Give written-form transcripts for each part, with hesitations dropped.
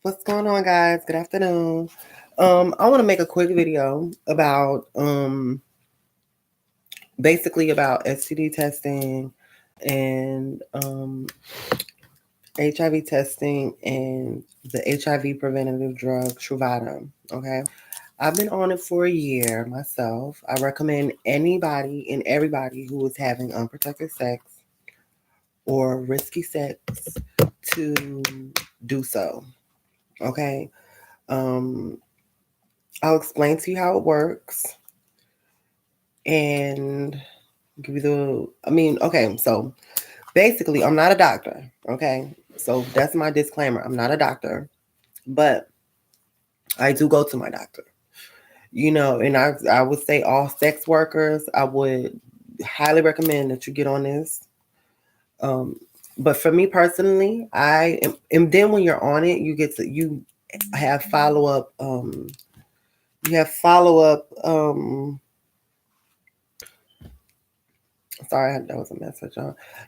What's going on, guys? Good afternoon. I want to make a quick video about basically about STD testing and HIV testing and the HIV preventative drug Truvada. Okay, I've been on it for a year myself. I recommend anybody and everybody who is having unprotected sex or risky sex to do so. Okay. Um, I'll explain to you how it works and give you okay, so basically, I'm not a doctor, okay? So that's my disclaimer. I'm not a doctor, but I do go to my doctor. And I would say all sex workers, I would highly recommend that you get on this. Um, but for me personally, and then when you're on it, you have follow up. You have follow up. Sorry, that was a message.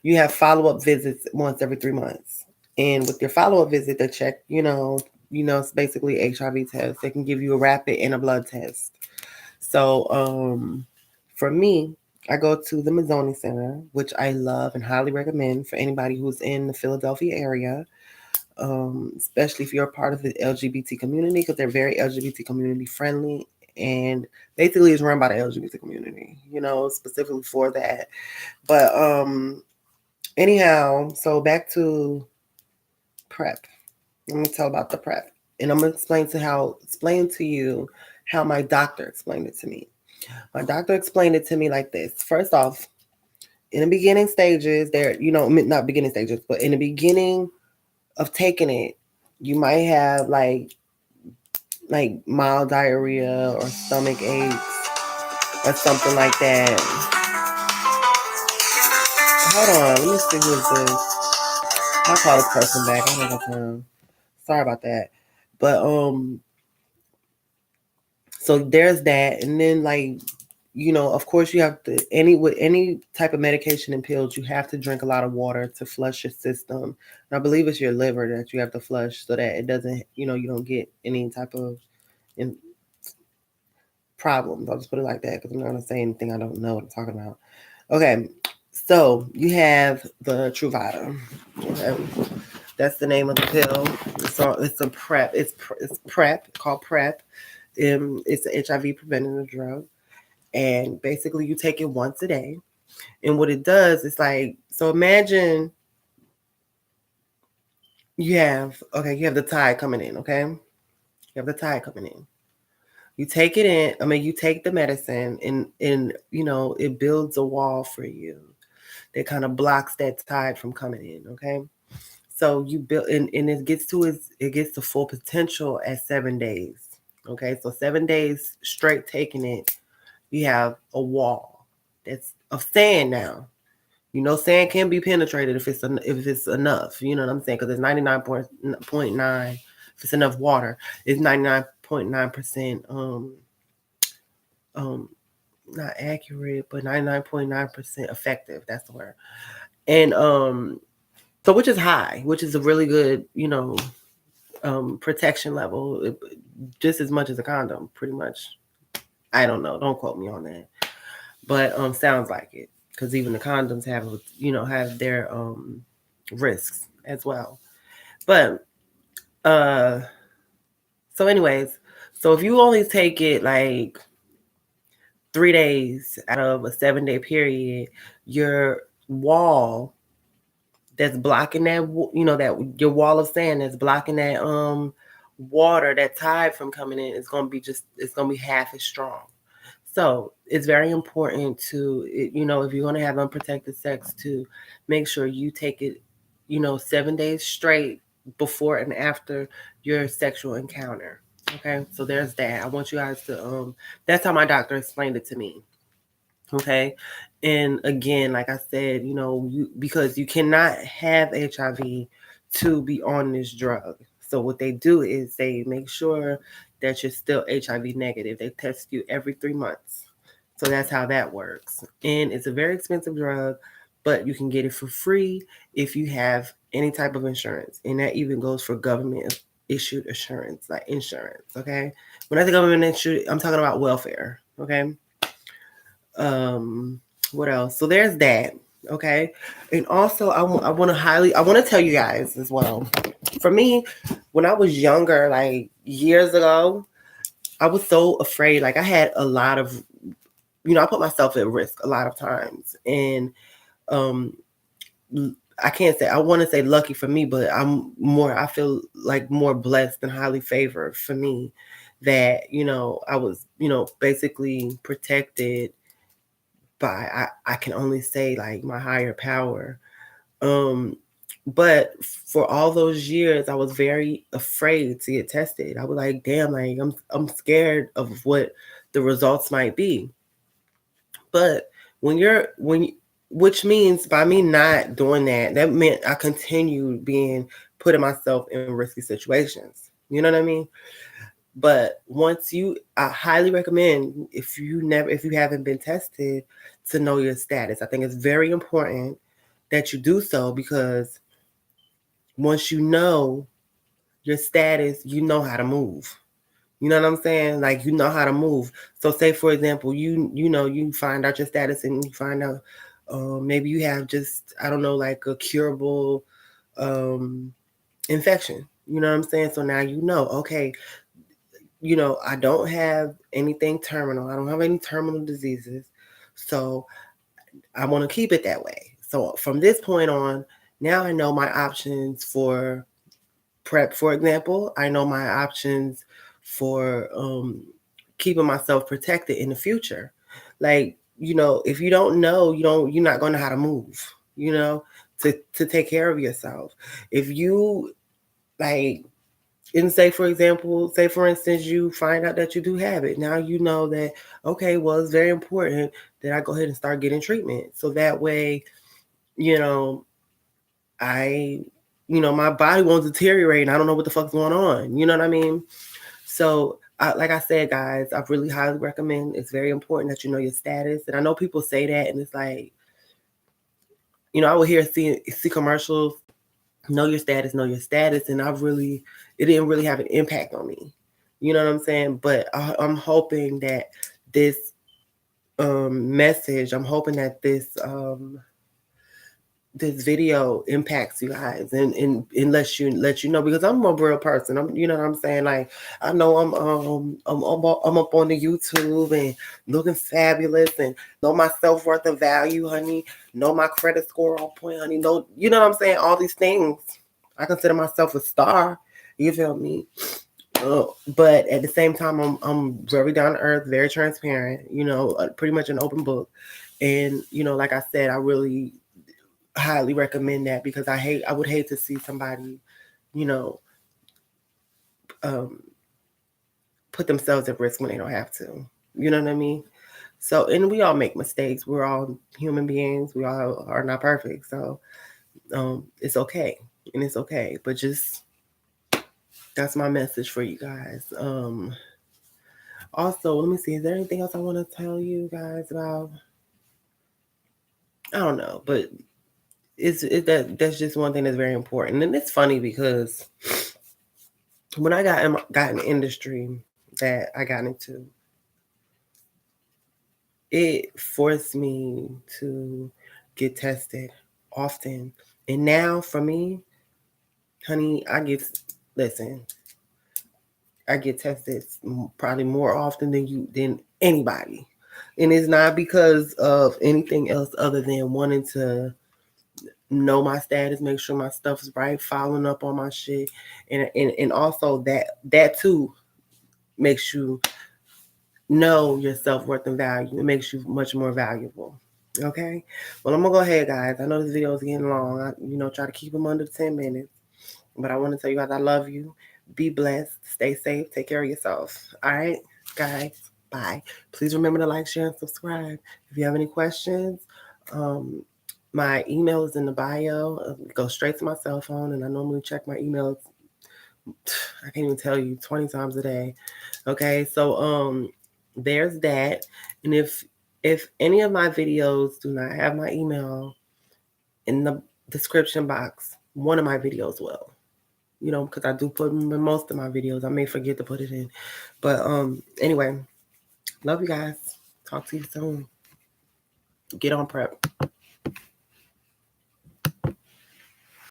You have follow up visits once every 3 months, and with your follow up visit, they check. It's basically HIV test. They can give you a rapid and a blood test. So, for me, I go to the Mazzoni Center, which I love and highly recommend for anybody who's in the Philadelphia area, especially if you're a part of the LGBT community, because they're very LGBT community friendly. And basically, it's run by the LGBT community, specifically for that. But anyhow, so back to PrEP. Let me tell about the PrEP, and I'm gonna explain to you how my doctor explained it to me. My doctor explained it to me like this. First off, in the beginning stages, not beginning stages, but in the beginning of taking it, you might have like mild diarrhea or stomach aches or something like that. Hold on, let me see who is this. I'll call this person back. I don't have time. Sorry about that. But so there's that, and then of course you have to with any type of medication and pills, you have to drink a lot of water to flush your system. And I believe it's your liver that you have to flush so that it doesn't, you don't get any type of in, problems. I'll just put it like that because I'm not gonna say anything I don't know what I'm talking about. Okay, so you have the Truvada. Okay. That's the name of the pill. So it's a PrEP. It's PrEP, called PrEP. It's an HIV preventative drug, and basically you take it once a day. And what it does is so imagine you have the tide coming in. Okay, you have the tide coming in. You take it in. I mean, you take the medicine, and it builds a wall for you that kind of blocks that tide from coming in. Okay. So you build, and it gets to full potential at 7 days. Okay, so 7 days straight taking it, you have a wall that's of sand now. Sand can be penetrated if it's enough. You know what I'm saying? Because it's 99.9. If it's enough water, it's 99.9% not accurate, but 99.9% effective. That's the word. And so which is high, which is a really good, protection level, just as much as a condom, pretty much. I don't know. Don't quote me on that. But sounds like it, because even the condoms have their risks as well. But so anyways, so if you only take it like 3 days out of a 7-day period, your wall that's blocking that, that your wall of sand that's blocking that water, that tide from coming in, is going to be half as strong. So it's very important to, if you're going to have unprotected sex, to make sure you take it, 7 days straight before and after your sexual encounter. Okay, so there's that. I want you guys to, that's how my doctor explained it to me. Okay. And again, like I said, because you cannot have HIV to be on this drug. So what they do is they make sure that you're still HIV negative. They test you every 3 months. So that's how that works. And it's a very expensive drug, but you can get it for free if you have any type of insurance. And that even goes for government issued insurance, like insurance. Okay. When I say government issued, I'm talking about welfare. Okay. What else? So there's that. Okay. And also I want to tell you guys as well. For me, when I was younger, like years ago, I was so afraid. Like I had a lot of, I put myself at risk a lot of times. And um I can't say, I want to say lucky for me, but I feel like more blessed and highly favored for me that, I was, basically protected by, I can only say like my higher power. Um, but for all those years, I was very afraid to get tested. I was like, damn, like I'm scared of what the results might be. But which means by me not doing that, that meant I continued putting myself in risky situations. You know what I mean? But I highly recommend, if you haven't been tested, to know your status. I think it's very important that you do so, because once you know your status, you know how to move. You know what I'm saying? Like, you know how to move. So say, for example, you find out your status and you find out maybe you have just, I don't know, like a curable infection. You know what I'm saying? So now okay, I don't have anything terminal. I don't have any terminal diseases. So I want to keep it that way. So from this point on, now I know my options for PrEP, for example. I know my options for keeping myself protected in the future. Like, if you don't know, you're not going to know how to move, to take care of yourself. If you, like, and say for instance, you find out that you do have it. Now you know that, okay, well, it's very important that I go ahead and start getting treatment. So that way, you know, I, my body won't deteriorate and I don't know what the fuck's going on. You know what I mean? So, like I said, guys, I really highly recommend. It's very important that you know your status. And I know people say that, and it's like, I would see commercials, know your status, and it didn't really have an impact on me. You know what I'm saying? But I'm hoping that this message, I'm hoping that this video impacts you guys, and let you know, because I'm a real person. You know what I'm saying? Like, I know I'm up on the YouTube and looking fabulous, and know my self-worth and value, honey. Know my credit score on point, honey. Know, you know what I'm saying? All these things. I consider myself a star. You feel me? But at the same time, I'm very down to earth, very transparent. Pretty much an open book. And like I said, I really highly recommend that, because I would hate to see somebody, you know, um, put themselves at risk when they don't have to. You know what I mean? So, and we all make mistakes. We're all human beings. We all are not perfect. So, it's okay, and it's okay. But just, that's my message for you guys. Also, let me see. Is there anything else I want to tell you guys about? I don't know, but that's just one thing that's very important. And it's funny because when I got in the industry that I got into, it forced me to get tested often. And now for me, honey, listen, I get tested probably more often than anybody. And it's not because of anything else other than wanting to know my status, make sure my stuff is right, following up on my shit. And also that too makes you know your self-worth and value. It makes you much more valuable. Okay? Well, I'm gonna go ahead, guys. I know this video is getting long. Try to keep them under 10 minutes. But I want to tell you guys, I love you. Be blessed. Stay safe. Take care of yourself. All right, guys. Bye. Please remember to like, share, and subscribe. If you have any questions, my email is in the bio. Go straight to my cell phone, and I normally check my emails. I can't even tell you, 20 times a day. Okay, so there's that. And if any of my videos do not have my email, in the description box. One of my videos will. You know, because I do put them in most of my videos. I may forget to put it in. But anyway, love you guys. Talk to you soon. Get on prep.